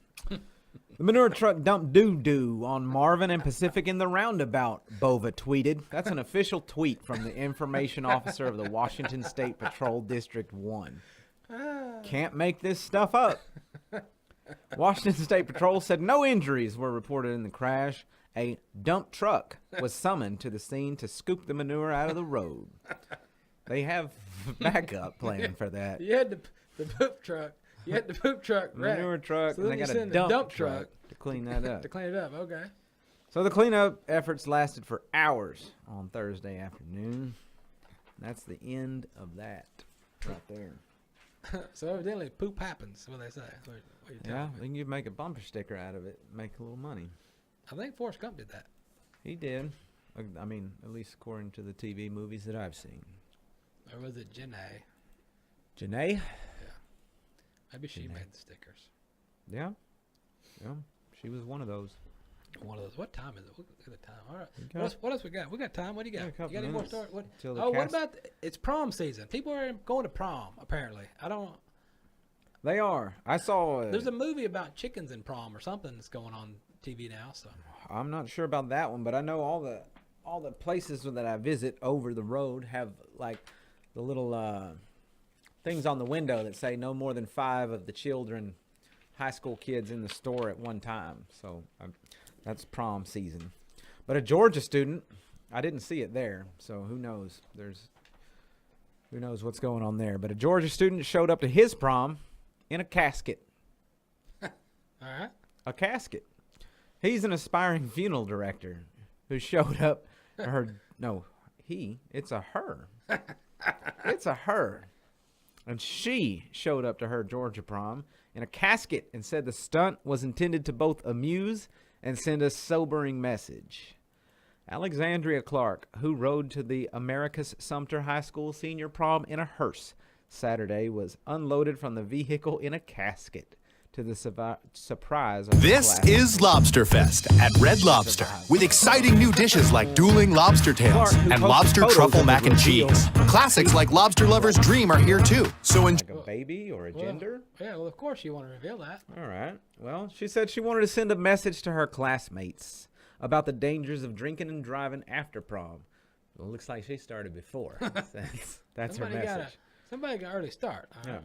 The manure truck dumped doo-doo on Marvin and Pacific in the roundabout, Bova tweeted. That's an official tweet from the information officer of the Washington State Patrol District 1. Can't make this stuff up. Washington State Patrol said no injuries were reported in the crash. A dump truck was summoned to the scene to scoop the manure out of the road. They have backup plan for that. You had the poop truck. You had the poop truck wrecked. Manure truck, So and then they you got a send the dump truck to clean that up. to clean it up. Okay. So the cleanup efforts lasted for hours on Thursday afternoon. That's the end of that right there. So evidently poop happens, what they say. What you're telling Yeah, me. you can make a bumper sticker out of it, make a little money. I think Forrest Gump did that. He did. I mean, at least according to the TV movies that I've seen. Or was it Janae? Janae? Maybe she Janae. made the stickers. Yeah. Yeah. She was one of those. One of those. What time is it? Look at the time. All right. We got- What else we got? We got time. What do you got? Yeah, a couple You got any more minutes stories? What? till the Oh, what cast- about it's prom season? People are going to prom apparently. I don't. They are. I saw. There's a movie about chickens in prom or something that's going on TV now. So I'm not sure about that one, but I know all the places that I visit over the road have like the little things on the window that say no more than 5 of the children, high school kids in the store at one time. So that's prom season. But a Georgia student, I didn't see it there, so who knows? Who knows what's going on there? But a Georgia student showed up to his prom in a casket. all right. A casket. He's an aspiring funeral director who showed up. It's a her. It's a her. And she showed up to her Georgia prom in a casket and said the stunt was intended to both amuse and send a sobering message. Alexandria Clark, who rode to the Americus Sumter High School senior prom in a hearse Saturday, was unloaded from the vehicle in a casket to the surprise of This is Lobster Fest at Red Lobster, with exciting new dishes like dueling lobster tails and lobster truffle mac and cheese. Classics like Lobster Lover's Dream are here too. So like a baby or a gender? Yeah, well, of course you want to reveal that. All right. Well, she said she wanted to send a message to her classmates about the dangers of drinking and driving after prom. Well, it looks like she started before. That's her message. Somebody got an early start. Yeah.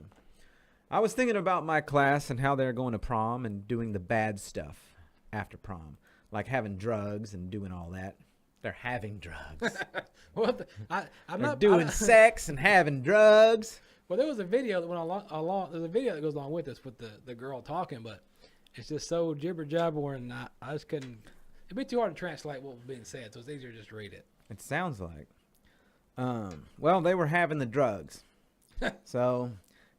I was thinking about my class and how they're going to prom and doing the bad stuff after prom, like having drugs and doing all that. They're having drugs. Well, I'm not doing sex and having drugs. Well, there was a video that went along. There's a video that goes along with this with the girl talking, but it's just so jibber jabber, and I just couldn't. It'd be too hard to translate what was being said, so it's easier to just read it. It sounds like. Well, they were having the drugs. So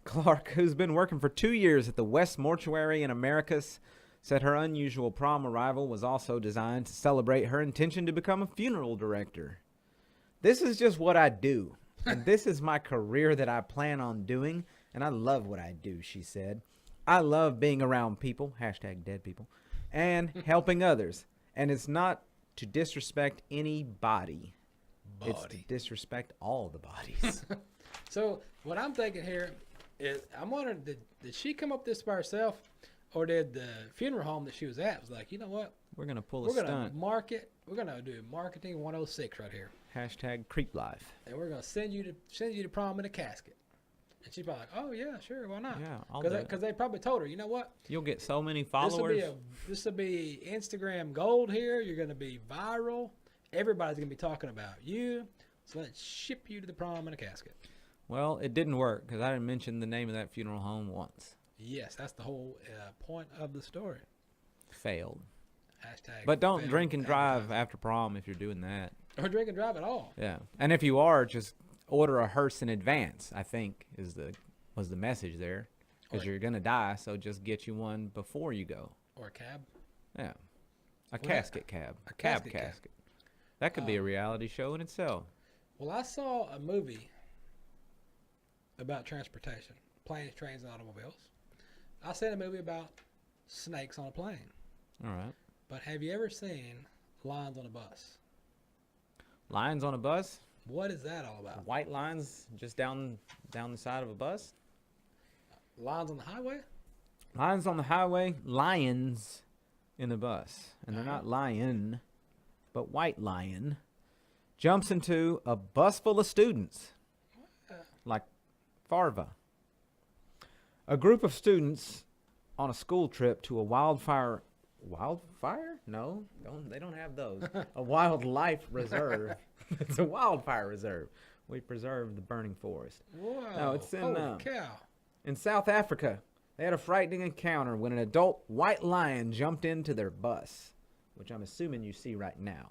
Clark, who's been working for 2 years at the West Mortuary in Americus, said her unusual prom arrival was also designed to celebrate her intention to become a funeral director. This is just what I do, and this is my career that I plan on doing, and I love what I do, she said. I love being around people, #dead people, and helping others, and it's not to disrespect anybody. It's to disrespect all the bodies. So what I'm thinking here is, I'm wondering, did she come up with this by herself, or did the funeral home that she was at was like, you know what? We're gonna pull a stunt. We're gonna do marketing 106 right here. #CreepLife. And we're gonna send you to prom in a casket. And she's probably like, oh yeah, sure, why not? Yeah, I'll do it. Because they probably told her, you know what? You'll get so many followers. This will be Instagram gold here. You're gonna be viral. Everybody's gonna be talking about you. So let's ship you to the prom in a casket. Well, it didn't work because I didn't mention the name of that funeral home once. Yes, that's the whole point of the story. Failed. # But don't drink and drive after prom if you're doing that. Or drink and drive at all. Yeah, and if you are, just order a hearse in advance. I think was the message there, because you're gonna die. So just get you one before you go. Or a cab. Yeah, a casket cab. A casket. That could be a reality show in itself. Well, I saw a movie about transportation, planes, trains, and automobiles. I seen a movie about snakes on a plane. All right. But have you ever seen lines on a bus? Lines on a bus? What is that all about? White lines just down the side of a bus? Lines on the highway? Lines on the highway, lions in the bus. And they're not lion, but white lion jumps into a bus full of students. Like Farva. A group of students on a school trip to a wildfire? No, they don't have those. A wildlife reserve. It's a wildfire reserve. We preserve the burning forest. Whoa. No, it's in cow. In South Africa. They had a frightening encounter when an adult white lion jumped into their bus, which I'm assuming you see right now.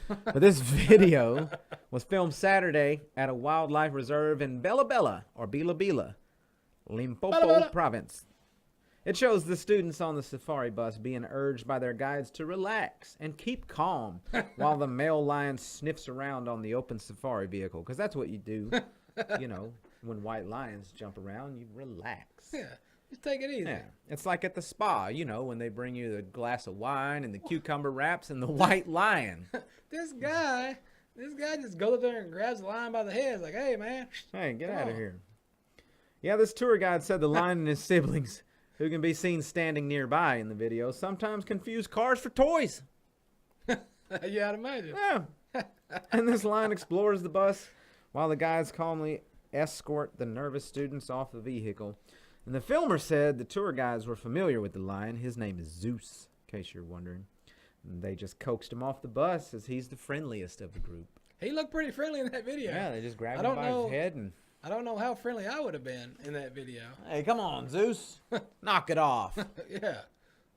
But this video was filmed Saturday at a wildlife reserve in Bela Bela, or Bila Bila, Limpopo province. It shows the students on the safari bus being urged by their guides to relax and keep calm while the male lion sniffs around on the open safari vehicle. Because that's what you do, you know, when white lions jump around, you relax. Yeah, just take it easy. Yeah, it's like at the spa, you know, when they bring you the glass of wine and the cucumber wraps and the white lion. This guy just goes up there and grabs the lion by the head. It's like, hey, man. Hey, get out of here. Yeah, this tour guide said the lion and his siblings, who can be seen standing nearby in the video, sometimes confuse cars for toys. Yeah, I'd imagine. Yeah. And this lion explores the bus while the guides calmly escort the nervous students off the vehicle. And the filmer said the tour guides were familiar with the lion. His name is Zeus, in case you're wondering. And they just coaxed him off the bus as he's the friendliest of the group. He looked pretty friendly in that video. Yeah, they just grabbed him by his head and... I don't know how friendly I would have been in that video. Hey, come on, Zeus. Knock it off. Yeah.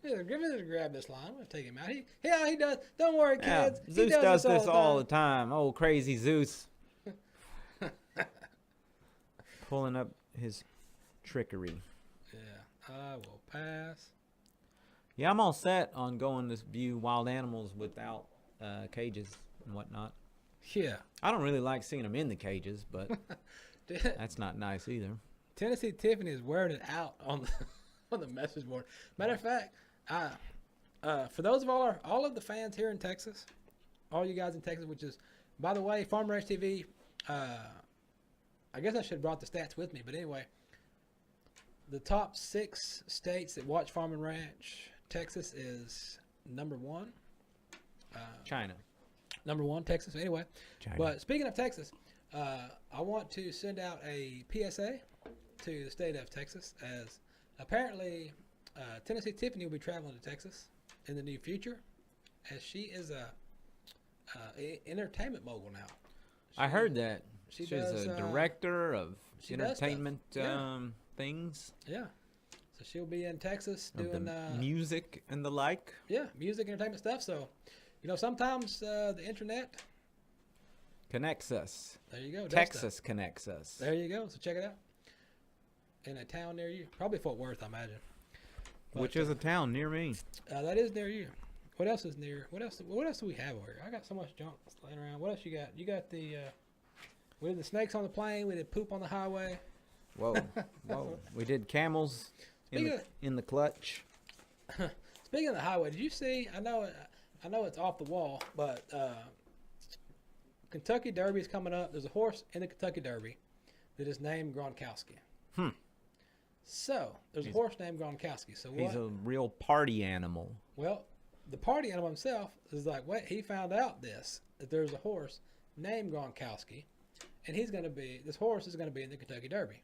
Grab this line. Let's take him out. He does. Don't worry, kids. Yeah, Zeus does this all the time. Oh, crazy Zeus. pulling up his trickery. Yeah, I will pass. Yeah, I'm all set on going to view wild animals without cages and whatnot. Yeah. I don't really like seeing them in the cages, but that's not nice either. Tennessee Tiffany is wearing it out on the message board. Matter of fact, for those of all of the fans here in Texas, all you guys in Texas, which is, by the way, Farm Ranch TV, I guess I should have brought the stats with me, but anyway, the top 6 states that watch Farm and Ranch, Texas is number 1. China. Number 1, Texas. Anyway, China. But speaking of Texas, I want to send out a PSA to the state of Texas, as apparently Tennessee Tiffany will be traveling to Texas in the near future, as she is a entertainment mogul now. I heard that. She's a director of entertainment things. Yeah. So she'll be in Texas doing music and the like. Yeah, music, entertainment stuff. So, sometimes the internet connects us. There you go. Texas connects us. There you go. So check it out. In a town near you, probably Fort Worth, I imagine. But, which is a town near me. That is near you. What else is near? What else do we have over here? I got so much junk laying around. What else you got? You got the we did the snakes on the plane. We did poop on the highway. Whoa, whoa! We did camels in the clutch. Speaking of the highway, did you see? I know it's off the wall, but Kentucky Derby is coming up. There's a horse in the Kentucky Derby that is named Gronkowski. So there's a horse named Gronkowski. So he's a real party animal. Well, the party animal himself is like, wait, he found out that there's a horse named Gronkowski, and this horse is going to be in the Kentucky Derby.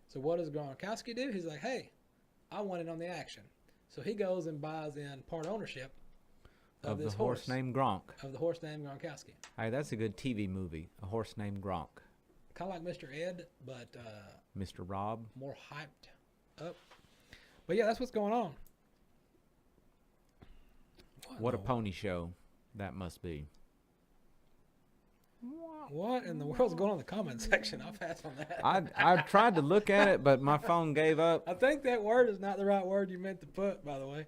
So what does Gronkowski do? He's like, hey, I want in on the action. So he goes and buys in part ownership of this horse named Gronk. Of the horse named Gronkowski. Hey, that's a good TV movie, A Horse Named Gronk. Kind of like Mr. Ed, but Mr. Rob. More hyped up. But yeah, that's what's going on. What a pony show that must be. What in the world's going on in the comment section? I'll pass on that. I tried to look at it, but my phone gave up. I think that word is not the right word you meant to put, by the way.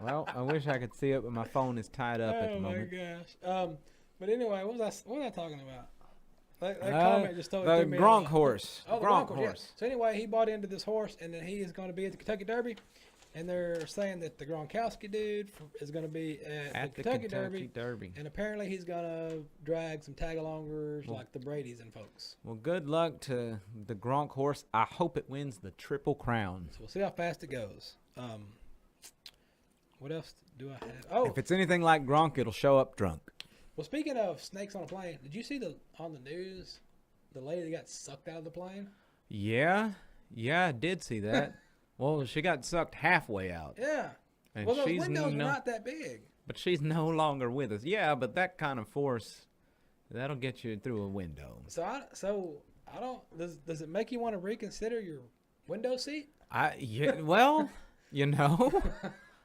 Well, I wish I could see it, but my phone is tied up at the moment. Oh my gosh. But anyway, what was I talking about? That comment just the threw me Gronk off. horse. Oh, the Gronk horse. horse. Yeah. So anyway, he bought into this horse, and then he is going to be at the Kentucky Derby. And they're saying that the Gronkowski dude is going to be at the Kentucky Derby. And apparently he's going to drag some tag-alongers like the Bradys and folks. Well, good luck to the Gronk horse. I hope it wins the Triple Crown. So we'll see how fast it goes. What else do I have? Oh, if it's anything like Gronk, it'll show up drunk. Well, speaking of snakes on a plane, did you see on the news the lady that got sucked out of the plane? Yeah, I did see that. Well, she got sucked halfway out. Yeah. And well, those windows are not that big. But she's no longer with us. Yeah, but that kind of force, that'll get you through a window. So I don't. Does it make you want to reconsider your window seat? Well,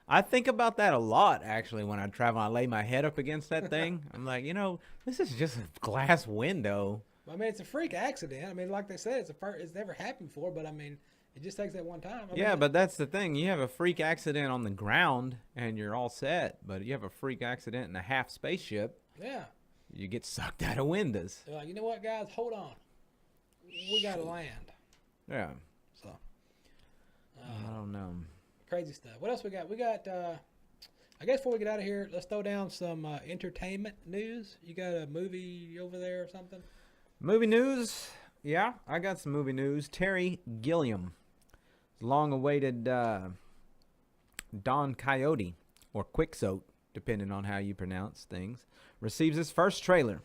I think about that a lot actually when I travel. I lay my head up against that thing. I'm like, this is just a glass window. I mean, it's a freak accident. I mean, like they said, it's never happened before. But I mean, it just takes that one time. But that's the thing. You have a freak accident on the ground and you're all set. But you have a freak accident in a half spaceship. Yeah. You get sucked out of windows. They're like, you know what, guys? Hold on. We got to land. Yeah. So. I don't know. Crazy stuff. What else we got? We got, I guess before we get out of here, let's throw down some entertainment news. You got a movie over there or something? Movie news? Yeah, I got some movie news. Terry Gilliam, long-awaited Don Quixote, or Quixote, depending on how you pronounce things, receives his first trailer.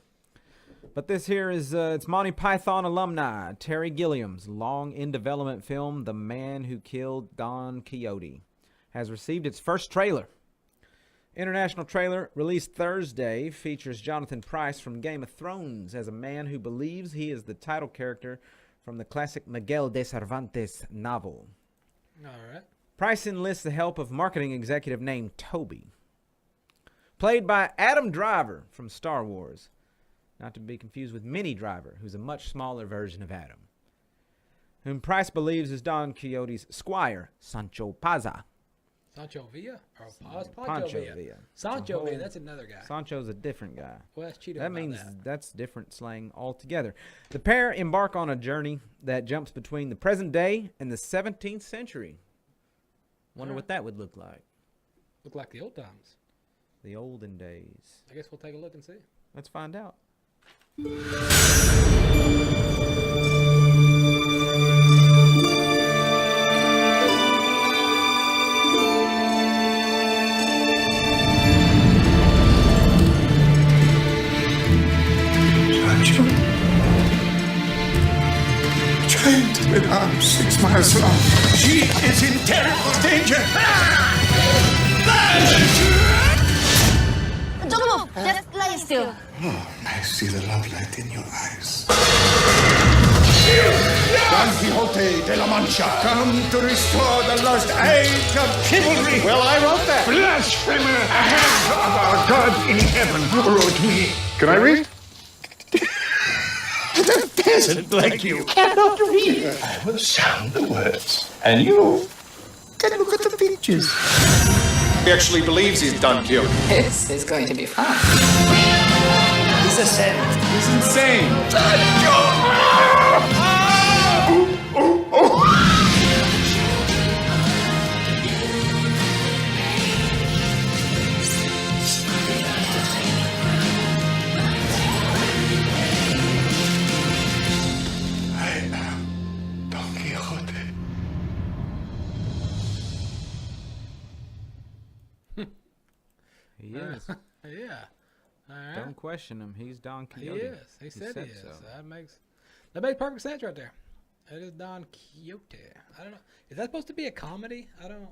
But this here is, it's Monty Python alumni, Terry Gilliam's long-in-development film, The Man Who Killed Don Quixote, has received its first trailer. International trailer released Thursday features Jonathan Pryce from Game of Thrones as a man who believes he is the title character from the classic Miguel de Cervantes novel. All right. Pryce enlists the help of marketing executive named Toby, played by Adam Driver from Star Wars. not to be confused with Mini Driver, who's a much smaller version of Adam, whom Price believes is Don Quixote's squire, Sancho Panza. Sancho Villa? Or Pancho Villa. Sancho Villa, that's another guy. Sancho's a different guy. Well, that's cheating. That means that's different slang altogether. The pair embark on a journey that jumps between the present day and the 17th century. Wonder what that would look like. Look like the old times. The olden days. I guess we'll take a look and see. Let's find out. Trained with arms 6 miles long. She is in terrible danger. Don't move. Just lie still. Oh, I see the love light in your eyes. Don Quixote de la Mancha, come to restore the lost age of chivalry. Well, I wrote that. Blasphemer, a hand of our God in heaven wrote me. Can I read? A peasant like you cannot read. I will sound the words, and you can look at the pictures. He actually believes he's Don Quixote. This is going to be fun. He's insane. He is. Yeah. All right. Don't question him. He's Don Quixote. He is. He said he is. so. That makes perfect sense right there. That is Don Quixote. I don't know. Is that supposed to be a comedy? I don't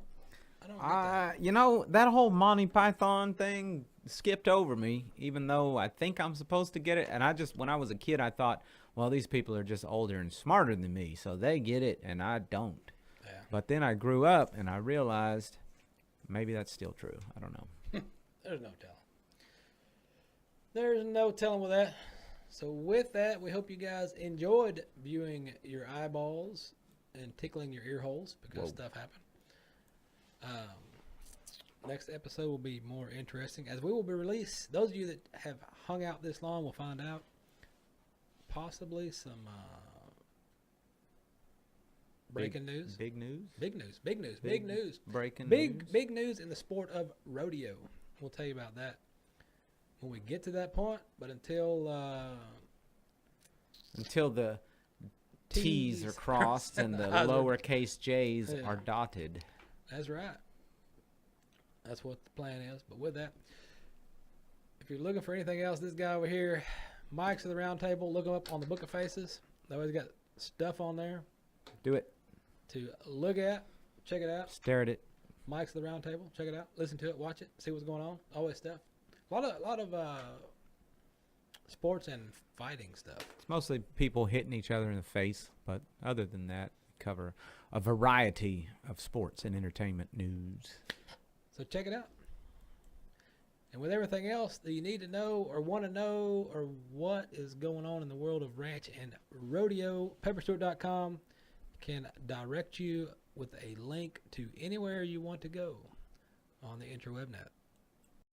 get that. You know, that whole Monty Python thing skipped over me, even though I think I'm supposed to get it. And when I was a kid, I thought, well, these people are just older and smarter than me, so they get it, and I don't. Yeah. But then I grew up, and I realized maybe that's still true. I don't know. There's no telling. There's no telling with that. So with that, we hope you guys enjoyed viewing your eyeballs and tickling your ear holes because stuff happened. Next episode will be more interesting as we will be released. Those of you that have hung out this long will find out possibly some breaking news. Big news? Big news. Breaking news. news? Big news in the sport of rodeo. We'll tell you about that when we get to that point. But until the T's are crossed and the lowercase J's are dotted. That's right. That's what the plan is. But with that, if you're looking for anything else, this guy over here, Mike's of the Round Table, look him up on the Book of Faces. They always got stuff on there. Do it. To look at, check it out. Stare at it. Mike's of the Round Table, check it out. Listen to it, watch it, see what's going on. Always stuff. A lot of sports and fighting stuff. It's mostly people hitting each other in the face, but other than that, cover a variety of sports and entertainment news. So check it out. And with everything else that you need to know or want to know or what is going on in the world of ranch and rodeo, pepperstewart.com can direct you with a link to anywhere you want to go on the interwebnet.